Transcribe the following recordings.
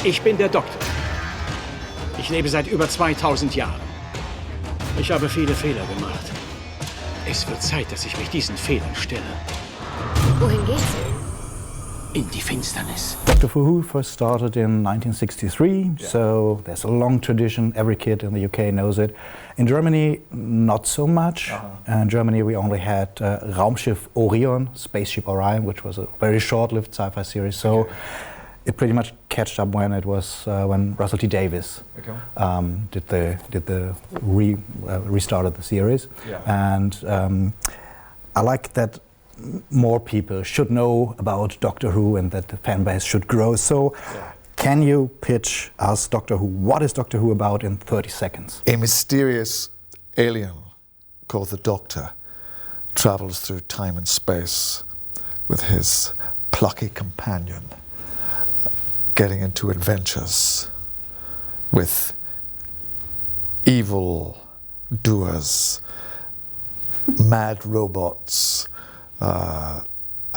Ich bin der Doktor. Ich lebe seit über 2000 Jahren. Ich habe viele Fehler gemacht. Es wird Zeit, dass ich mich diesen Fehlern stelle. Wohin geht's? In die Finsternis. Doctor Who first started in 1963, so there's a long tradition. Every kid in the UK knows it. In Germany, not so much. In Germany, we only had Raumschiff Orion, Spaceship Orion, which was a very short-lived sci-fi series. So it pretty much catched up when it was when Russell T Davies restarted the series, and I like that more people should know about Doctor Who and that the fan base should grow. So, can you pitch us Doctor Who? What is Doctor Who about in 30 seconds? A mysterious alien called the Doctor travels through time and space with his plucky companion, getting into adventures with evil doers, mad robots,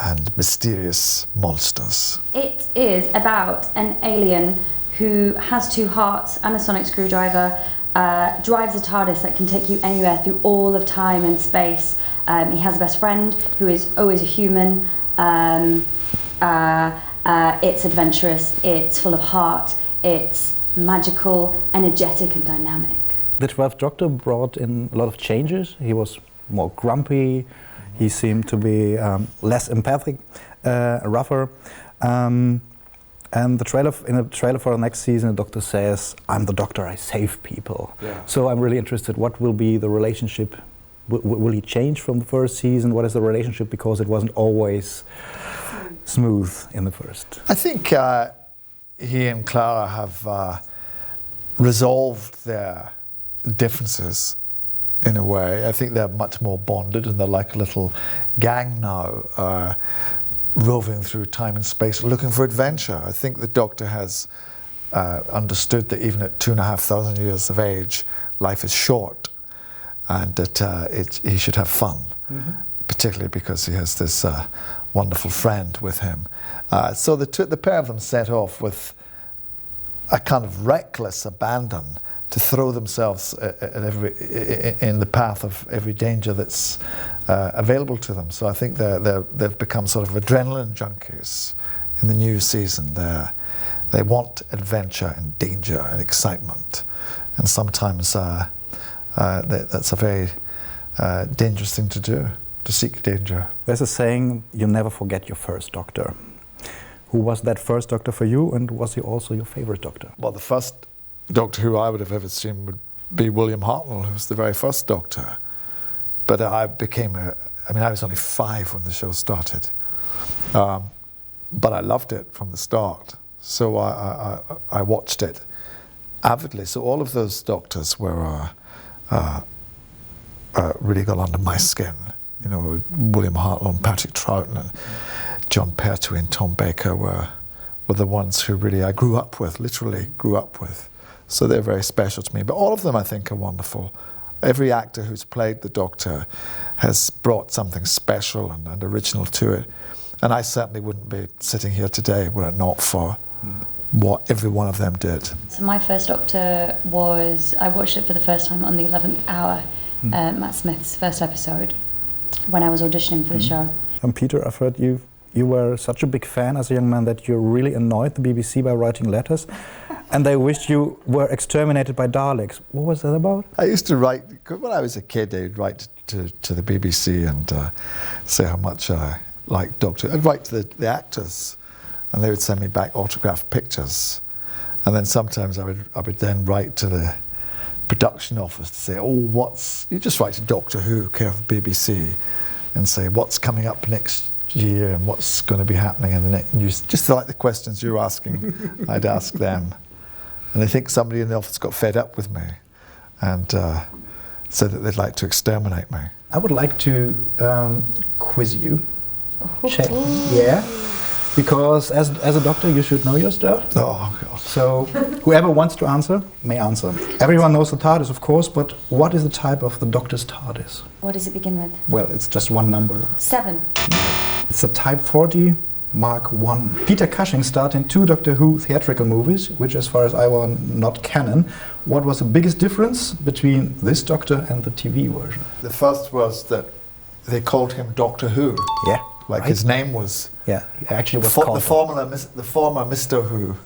and mysterious monsters. It is about an alien who has 2 hearts and a sonic screwdriver, drives a TARDIS that can take you anywhere through all of time and space. He has a best friend who is always a human. It's adventurous, it's full of heart, it's magical, energetic and dynamic. The 12th Doctor brought in a lot of changes. He was more grumpy, he seemed to be less empathic, rougher. And in the trailer for the next season, the Doctor says, "I'm the Doctor, I save people." So I'm really interested, what will be the relationship? Will he change from the first season? What is the relationship? Because it wasn't always smooth in the first. I think he and Clara have resolved their differences in a way. I think they're much more bonded and they're like a little gang now, roving through time and space looking for adventure. I think the Doctor has understood that even at 2,500 years of age, life is short and that he should have fun, particularly because he has this wonderful friend with him. So the pair of them set off with a kind of reckless abandon to throw themselves in the path of every danger that's available to them. So I think they've become sort of adrenaline junkies in the new season. They want adventure and danger and excitement, and sometimes that's a very dangerous thing to do, to seek danger. There's a saying, you never forget your first Doctor. Who was that first Doctor for you, and was he also your favorite Doctor? Well, the first Doctor who I would have ever seen would be William Hartnell, who was the very first Doctor. But I was only 5 when the show started. But I loved it from the start. So I watched it avidly. So all of those Doctors were really got under my skin. You know, William Hartnell and Patrick Troughton and John Pertwee and Tom Baker were the ones who really I grew up with, literally grew up with. So they're very special to me. But all of them, I think, are wonderful. Every actor who's played the Doctor has brought something special and original to it. And I certainly wouldn't be sitting here today were it not for what every one of them did. So my first Doctor was, I watched it for the first time on the 11th hour, Matt Smith's first episode, when I was auditioning for the show. And Peter, I've heard you were such a big fan as a young man that you really annoyed the BBC by writing letters, and they wished you were exterminated by Daleks. What was that about? I used to write, when I was a kid, I'd write to the BBC and say how much I liked Doctor. I'd write to the actors, and they would send me back autographed pictures. And then sometimes I would then write to the production office to say, you just write to Doctor Who, care of the BBC, and say, what's coming up next year and what's going to be happening in the next news. Just like the questions you're asking, I'd ask them. And I think somebody in the office got fed up with me and said that they'd like to exterminate me. I would like to quiz you. Check. Yeah. Because as a Doctor, you should know your stuff. Oh, God. So whoever wants to answer may answer. Everyone knows the TARDIS, of course, but what is the type of the Doctor's TARDIS? What does it begin with? Well, it's just one number. 7. It's a Type 40, Mark I. Peter Cushing starred in 2 Doctor Who theatrical movies, which as far as I know not canon. What was the biggest difference between this Doctor and the TV version? The first was that they called him Doctor Who. Yeah. Like right? his name was... Yeah, he actually was the called former Mr. Who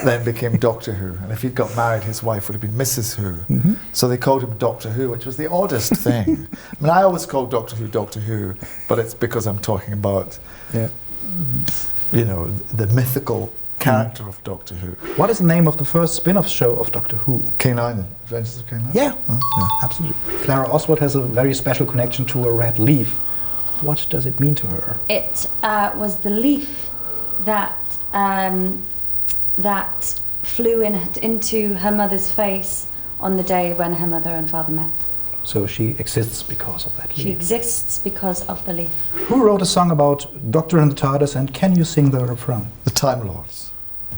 then became Doctor Who. And if he'd got married, his wife would have been Mrs. Who. Mm-hmm. So they called him Doctor Who, which was the oddest thing. I mean, I always call Doctor Who, but it's because I'm talking about, you know, the mythical character of Doctor Who. What is the name of the first spin-off show of Doctor Who? K9, Adventures of K9? Yeah, yeah. Absolutely. Clara Oswald has a very special connection to a red leaf. What does it mean to her? It was the leaf that that flew into her mother's face on the day when her mother and father met. So she exists because of that leaf. She exists because of the leaf. Who wrote a song about Doctor and the TARDIS, and can you sing the refrain? The Time Lords.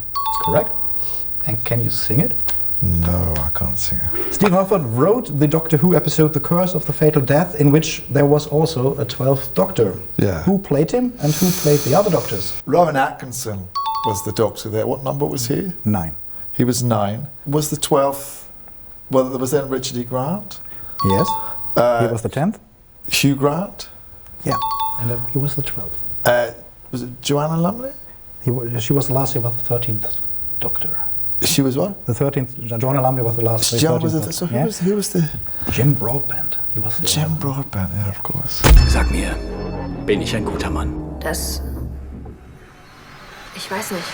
That's correct. And can you sing it? No, I can't sing it. Stephen Moffat wrote the Doctor Who episode The Curse of the Fatal Death, in which there was also a 12th Doctor. Yeah. Who played him and who played the other Doctors? Rowan Atkinson was the Doctor there. What number was he? 9. He was 9. Was the 12th... Well, there was then Richard E. Grant. Yes. He was the 10th? Hugh Grant. Yeah. And he was the 12th. Was it Joanna Lumley? She was the last year of the 13th Doctor. She was what? The 13th. Joanna Lumley was the last. John was the, so who was the... Jim Broadbent. He was the Jim Broadbent, yeah, of course. Sag mir, bin ich ein guter Mann? Das... Ich weiß nicht.